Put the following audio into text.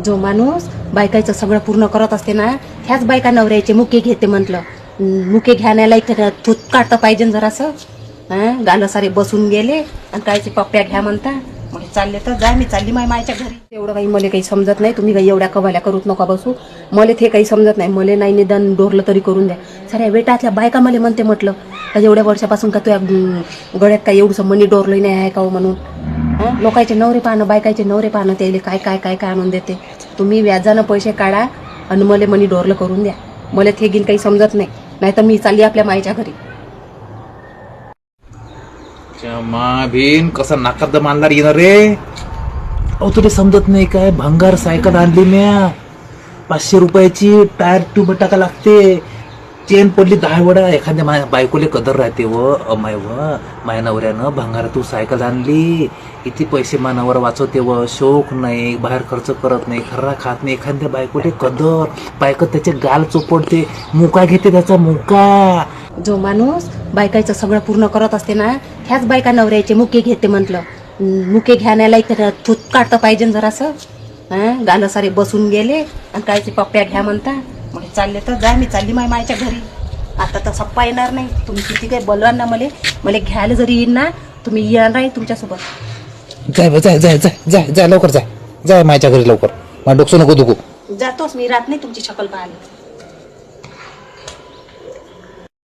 जो माणूस बायकाचं सगळं पूर्ण करत असते ना, ह्याच बायका नवऱ्याचे मुके घेते म्हटलं. मुके घ्यायला एक थूत काढता पाहिजे जरासं. गालं सारे बसून गेले आणि कायचे पप्प्या घ्या म्हणता. मग चालले तर जा, मी चालली मायच्या घरी. एवढं काही मला काही समजत नाही. तुम्ही काही एवढ्या कवाल्या करूच नका बसू. मला ते काही समजत नाही. मला नाही निदान डोरलं तरी करून द्या. साऱ्या वेटातल्या बायका मला म्हणते म्हटलं का एवढ्या वर्षापासून का तुझ्या गळ्यात काय एवढंसं मनी डोरलं नाही आहे का हो म्हणून. लोकांचे नवरे पाहणं, बायकाचे नवरे पाहणं, त्याला काय काय काय काय आणून देते. तुम्ही व्याजानं पैसे काढा आणि मला मनी डोरलं करून द्या. मला ते गिन काही समजत नाही. नाहीतर मी चालली आपल्या मायच्या घरी. भीन कसा नाकात मानणार येणार रे. अहो तुला समजत नाही काय, भंगार सायकल आणली म्या 500 रुपयाची. टायर ट्यूब टाका लागते. चेन पडली 10 वडा. एखाद्या माझ्या बायकोले कदर राहते व अमाय व माझ्या नवऱ्यानं भंगार तू सायकल आणली. किती पैसे मानावर वाचवते व शोक नाही, बाहेर खर्च करत नाही, खर्रा खात नाही. एखाद्या बायकोले कदर. बायको त्याचे गाल चोपडते, मुका घेते त्याचा मुका. जो माणूस बायकाचं सगळं पूर्ण करत असते ना, ह्याच बायका नवऱ्याचे मुके घेते म्हटलं. मुके घ्यायला एक थूत काढता पाहिजे जरासं. गालं सारे बसून गेले आणि कायचे पप्प्या घ्या म्हणता. मग चालले तर जा, मी चालली मायच्या घरी. आता तर सप्पा येणार नाही. तुम्ही किती काही बोलवा ना मला घ्यायला जरी येईल ना, तुम्ही येणार नाही तुमच्यासोबत. जाय जाय जाय जाय जाय जाय लवकर जाय. जाय माझ्या घरी लवकर. मला डोकं नको दुखू. जातोच मी, राहत नाही तुमची शकल पाहायला.